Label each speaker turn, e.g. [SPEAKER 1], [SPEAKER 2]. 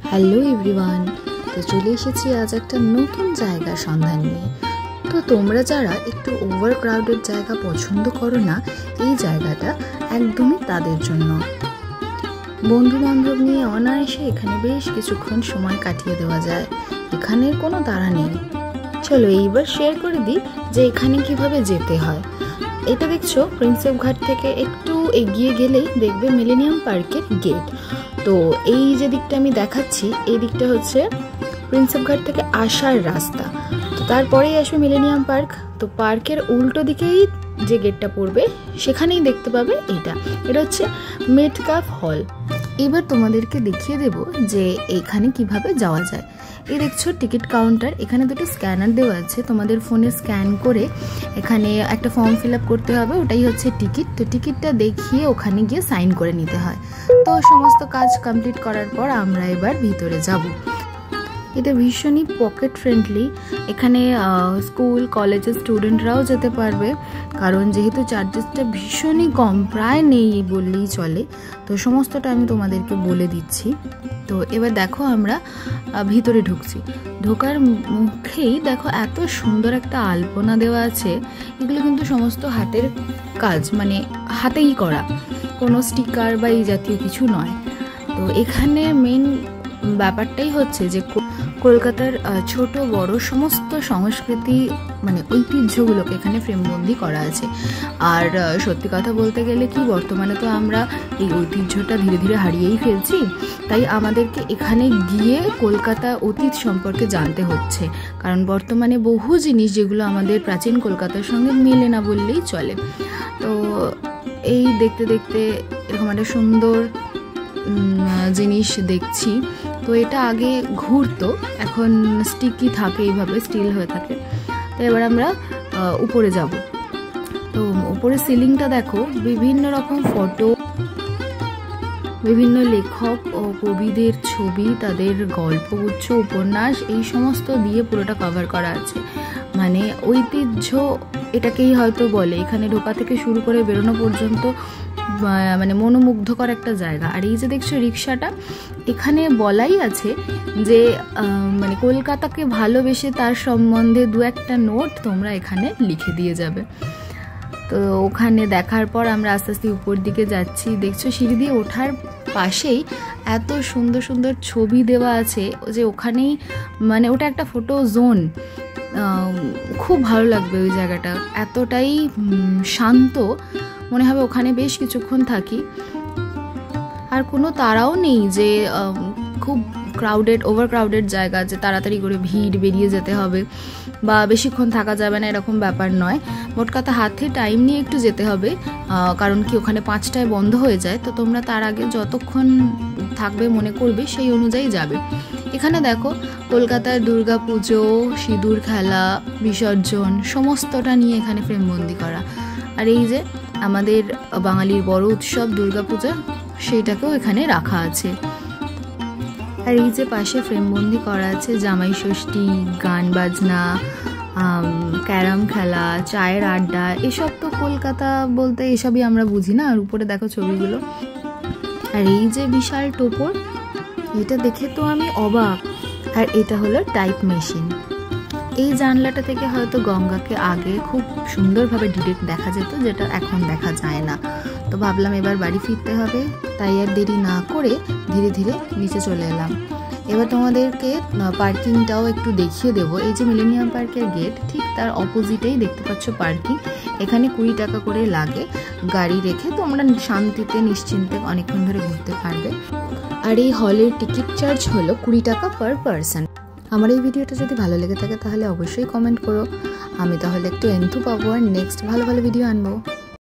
[SPEAKER 1] Hello everyone, তো চলে এসেছি আজ একটা নতুন জায়গার সন্ধান নিয়ে। তো তোমরা যারা একটু ওভার ক্রাউডেড জায়গা পছন্দ করো না, এই জায়গাটা একদমই তাদের জন্য। বন্ধু বান্ধব নিয়ে অনায়াসে এখানে বেশ কিছুক্ষণ সময় কাটিয়ে দেওয়া যায়, এখানের কোনো তাড়া নেই। চলো এইবার শেয়ার করে দিই যে এখানে কিভাবে যেতে হয়। এটা দেখছো প্রিন্সেপ ঘাট থেকে একটু এগিয়ে গেলেই দেখবে মিলেনিয়াম পার্কের গেট। তো এই যে দিকটা আমি দেখাচ্ছি, এই দিকটা হচ্ছে প্রিন্সেপ ঘাট থেকে আসার রাস্তা। তো তারপরেই আসবে মিলেনিয়াম পার্ক। তো পার্কের উল্টো দিকেই যে গেটটা পড়বে সেখানেই দেখতে পাবে এটা হচ্ছে মেটকাফ হল। এবার তোমাদেরকে দেখিয়ে দেব যে এখানে কিভাবে যাওয়া যায়। এই দেখছো টিকিট কাউন্টার, এখানে দুটো স্ক্যানার দেওয়া আছে, তোমাদের ফোনে স্ক্যান করে এখানে একটা ফর্ম ফিল আপ করতে হবে, ওটাই হচ্ছে টিকিট। তো টিকিটটা দেখিয়ে ওখানে গিয়ে সাইন করে নিতে হয়। তো সমস্ত কাজ কমপ্লিট করার পর আমরা এবার ভিতরে যাব। এটা ভীষণই পকেট ফ্রেন্ডলি, এখানে স্কুল কলেজের স্টুডেন্টরাও যেতে পারবে, কারণ যেহেতু চার্জেসটা ভীষণই কম, প্রায় নেই বললেই চলে। তো সমস্তটা আমি তোমাদেরকে বলে দিচ্ছি। তো এবার দেখো আমরা ভিতরে ঢুকছি। ঢোকার মুখেই দেখো এত সুন্দর একটা আলপনা দেওয়া আছে। এগুলো কিন্তু সমস্ত হাতের কাজ, মানে হাতেই করা, কোনো স্টিকার বা এই জাতীয় কিছু নয়। তো এখানে মেন ব্যাপারটাই হচ্ছে যে কলকাতার ছোট বড় সমস্ত সংস্কৃতি, মানে ঐতিহ্যগুলোকে এখানে ফ্রেমবন্দি করা আছে। আর সত্যি কথা বলতে গেলে কি, বর্তমানে তো আমরা এই ঐতিহ্যটা ধীরে ধীরে হারিয়েই ফেলছি। তাই আমাদেরকে এখানে গিয়ে কলকাতা অতীত সম্পর্কে জানতে হচ্ছে, কারণ বর্তমানে বহু জিনিস যেগুলো আমাদের প্রাচীন কলকাতার সঙ্গে মেলে না বললেই চলে। তো এই দেখতে দেখতে এরকম একটা সুন্দর জিনিস দেখছি। তো এটা আগে ঘুরতো, এখন স্টিকি থাকে, এইভাবে স্টিল হয়ে থাকে। তো এবার আমরা উপরে যাব। তো উপরে সিলিংটা দেখো, বিভিন্ন রকম ফটো, বিভিন্ন লেখক ও কবিদের ছবি, তাদের গল্পগুচ্ছ, উপন্যাস, এই সমস্ত দিয়ে পুরোটা কভার করা আছে। মানে ঐতিহ্য এটাকেই হয়তো বলে। এখানে ঢোকা থেকে শুরু করে বেরোনো পর্যন্ত মানে মনোমুগ্ধকর একটা জায়গা। আর এই যে দেখছো রিক্সাটা, এখানে বলাই আছে যে মানে কলকাতাকে ভালোবেসে তার সম্বন্ধে দু একটা নোট তোমরা এখানে লিখে দিয়ে যাবে। তো ওখানে দেখার পর আমরা আস্তে আস্তে উপর দিকে যাচ্ছি। দেখছো সিঁড়ি দিয়ে ওঠার পাশেই এত সুন্দর সুন্দর ছবি দেওয়া আছে যে ওখানেই, মানে ওটা একটা ফটো জোন। খুব ভালো লাগবে ওই জায়গাটা, এতটাই শান্ত মনে হবে ওখানে বেশ কিছুক্ষণ থাকি। আর কোনো তাড়াও নেই যে খুব ক্রাউডেড, ওভার ক্রাউডেড জায়গা যে তাড়াতাড়ি করে ভিড় বেরিয়ে যেতে হবে বা বেশিক্ষণ থাকা যাবে না, এরকম ব্যাপার নয়। মোট কথা হাতে টাইম নিয়ে একটু যেতে হবে, কারণ কি ওখানে 5টায় বন্ধ হয়ে যায়। তো তোমরা তার আগে যতক্ষণ থাকবে মনে করবে সেই অনুযায়ী যাবে। এখানে দেখো কলকাতার দুর্গা পুজো, সিঁদুর খেলা, বিসর্জন সমস্তটা নিয়ে এখানে ফ্রেমবন্দি করা। আর এই যে আমাদের বাঙালির বড় উৎসব দুর্গাপূজা, সেইটাকেও এখানে রাখা আছে। আর এই যে পাশে ফ্রেমবন্দি করা আছে জামাই ষষ্ঠী, গান বাজনা, ক্যারাম খেলা, চায়ের আড্ডা, এসব তো কলকাতা বলতে এসবই আমরা বুঝি না। আর উপরে দেখো ছবিগুলো। আর এই যে বিশাল টোপর, এটা দেখে তো আমি অবাক। আর এটা হলো টাইপ মেশিন। এই জানলাটা থেকে হয়তো গঙ্গাকে আগে খুব সুন্দরভাবে ডিরেক্ট দেখা যেত, যেটা এখন দেখা যায় না। তো ভাবলাম এবার বাড়ি ফিরতে হবে, তাই আর দেরি না করে ধীরে ধীরে নিচে চলে এলাম। এবার তোমাদেরকে পার্কিংটাও একটু দেখিয়ে দেবো। এই যে মিলেনিয়াম পার্কের গেট, ঠিক তার অপোজিটেই দেখতে পাচ্ছ পার্কিং। এখানে 20 টাকা করে লাগে গাড়ি রেখে, তোমরা শান্তিতে নিশ্চিন্তে অনেকক্ষণ ধরে ঘুরতে পারবে। আর এই হলের টিকিট চার্জ হলো 20 টাকা পার পারসন। আমার এই ভিডিওটা যদি ভালো লেগে থাকে তাহলে অবশ্যই কমেন্ট করো, আমি তাহলে একটু এন্থু পাবো আর নেক্সট ভালো ভালো ভিডিও আনবো।